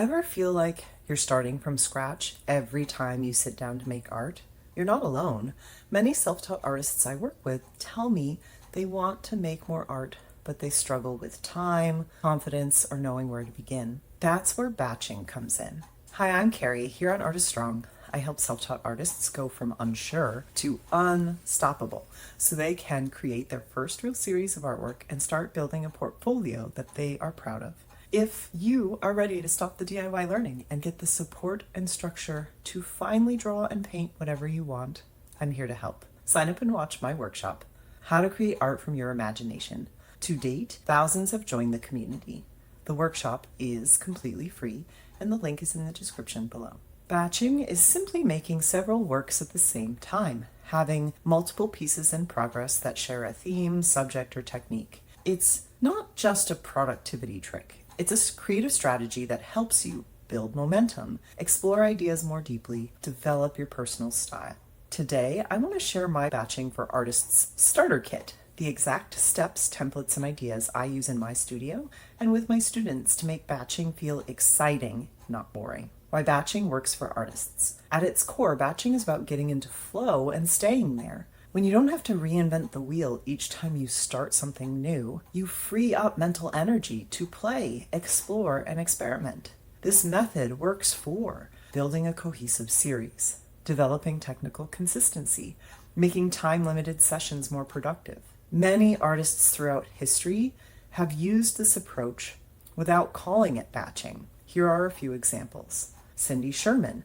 Ever feel like you're starting from scratch every time you sit down to make art? You're not alone. Many self-taught artists I work with tell me they want to make more art, but they struggle with time, confidence, or knowing where to begin. That's where batching comes in. Hi, I'm Carrie. Here on Artist Strong, I help self-taught artists go from unsure to unstoppable so they can create their first real series of artwork and start building a portfolio that they are proud of. If you are ready to stop the DIY learning and get the support and structure to finally draw and paint whatever you want, I'm here to help. Sign up and watch my workshop, How to Create Art from Your Imagination. To date, thousands have joined the community. The workshop is completely free, and the link is in the description below. Batching is simply making several works at the same time, having multiple pieces in progress that share a theme, subject, or technique. It's not just a productivity trick. It's a creative strategy that helps you build momentum, explore ideas more deeply, develop your personal style. Today, I want to share my Batching for Artists starter kit, the exact steps, templates, and ideas I use in my studio and with my students to make batching feel exciting, not boring. Why batching works for artists. At its core, batching is about getting into flow and staying there. When you don't have to reinvent the wheel each time you start something new, you free up mental energy to play, explore, and experiment. This method works for building a cohesive series, developing technical consistency, making time-limited sessions more productive. Many artists throughout history have used this approach without calling it batching. Here are a few examples. Cindy Sherman.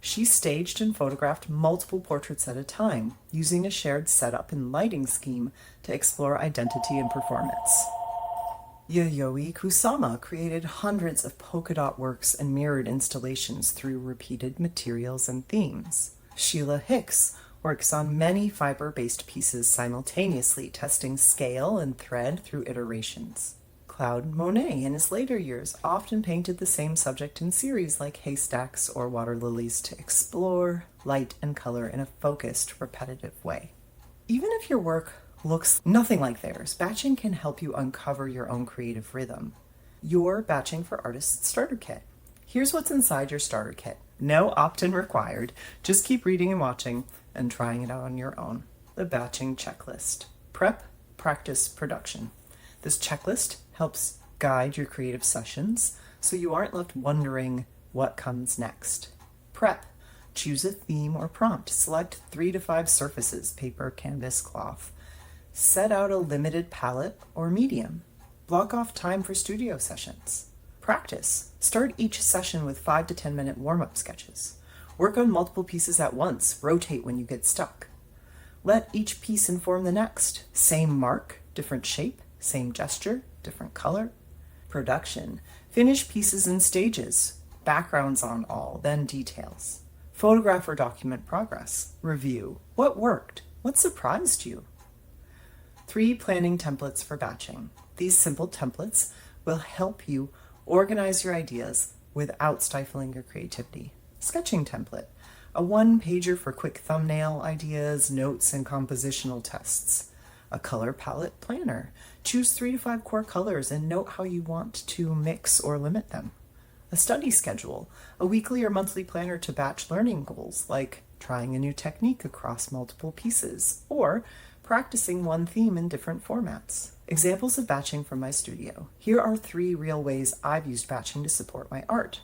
She staged and photographed multiple portraits at a time, using a shared setup and lighting scheme to explore identity and performance. Yayoi Kusama created hundreds of polka dot works and mirrored installations through repeated materials and themes. Sheila Hicks works on many fiber-based pieces simultaneously, testing scale and thread through iterations. Claude Monet, in his later years, often painted the same subject in series like haystacks or water lilies to explore light and color in a focused, repetitive way. Even if your work looks nothing like theirs, batching can help you uncover your own creative rhythm. Your Batching for Artists starter kit. Here's what's inside your starter kit. No opt-in required. Just keep reading and watching and trying it out on your own. The batching checklist. Prep, practice, production. This checklist helps guide your creative sessions so you aren't left wondering what comes next. Prep. Choose a theme or prompt. Select 3 to 5 surfaces, paper, canvas, cloth. Set out a limited palette or medium. Block off time for studio sessions. Practice. Start each session with 5 to 10 minute warm-up sketches. Work on multiple pieces at once. Rotate when you get stuck. Let each piece inform the next. Same mark, different shape. Same gesture, different color. Production. Finish pieces in stages. Backgrounds on all, then details. Photograph or document progress. Review. What worked? What surprised you? 3 planning templates for batching. These simple templates will help you organize your ideas without stifling your creativity. Sketching template. A 1-pager for quick thumbnail ideas, notes, and compositional tests. A color palette planner. Choose 3 to 5 core colors and note how you want to mix or limit them. A study schedule. A weekly or monthly planner to batch learning goals, like trying a new technique across multiple pieces, or practicing one theme in different formats. Examples of batching from my studio. Here are 3 real ways I've used batching to support my art.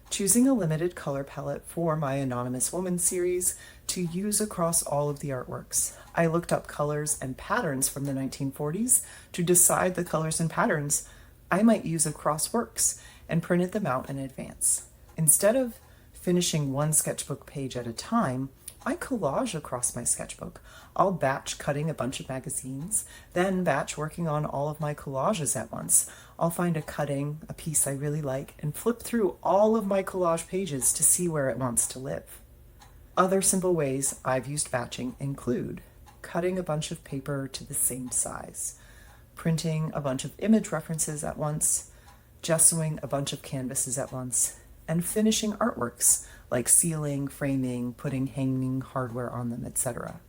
Choosing a limited color palette for my Anonymous Woman series to use across all of the artworks. I looked up colors and patterns from the 1940s to decide the colors and patterns I might use across works and printed them out in advance. Instead of finishing one sketchbook page at a time, I collage across my sketchbook. I'll batch cutting a bunch of magazines, then batch working on all of my collages at once. I'll find a piece I really like, and flip through all of my collage pages to see where it wants to live. Other simple ways I've used batching include cutting a bunch of paper to the same size, printing a bunch of image references at once, gessoing a bunch of canvases at once, and finishing artworks like sealing, framing, putting hanging hardware on them, etc.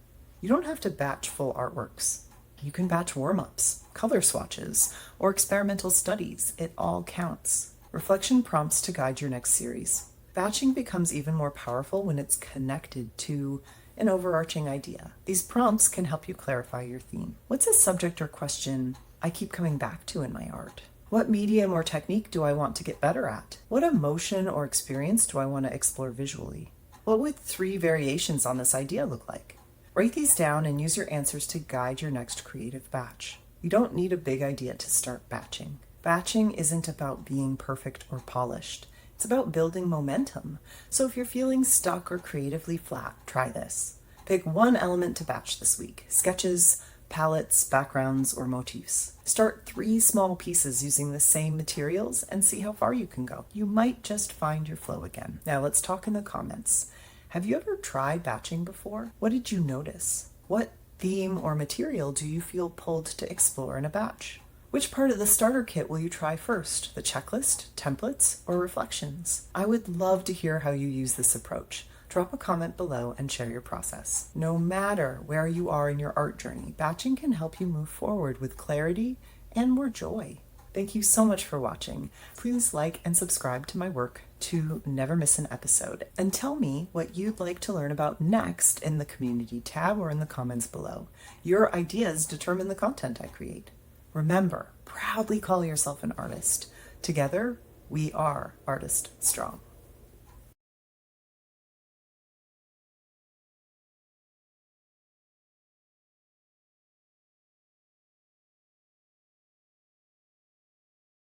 You don't have to batch full artworks. You can batch warm-ups, color swatches, or experimental studies. It all counts. Reflection prompts to guide your next series. Batching becomes even more powerful when it's connected to an overarching idea. These prompts can help you clarify your theme. What's a subject or question I keep coming back to in my art? What medium or technique do I want to get better at? What emotion or experience do I want to explore visually? What would 3 variations on this idea look like? Write these down and use your answers to guide your next creative batch. You don't need a big idea to start batching. Batching isn't about being perfect or polished. It's about building momentum. So if you're feeling stuck or creatively flat, try this. Pick one element to batch this week: sketches, palettes, backgrounds, or motifs. Start 3 small pieces using the same materials and see how far you can go. You might just find your flow again. Now let's talk in the comments. Have you ever tried batching before? What did you notice? What theme or material do you feel pulled to explore in a batch? Which part of the starter kit will you try first? The checklist, templates, or reflections? I would love to hear how you use this approach. Drop a comment below and share your process. No matter where you are in your art journey, batching can help you move forward with clarity and more joy. Thank you so much for watching. Please like and subscribe to my work to never miss an episode. And tell me what you'd like to learn about next in the community tab or in the comments below. Your ideas determine the content I create. Remember, proudly call yourself an artist. Together, we are Artist Strong.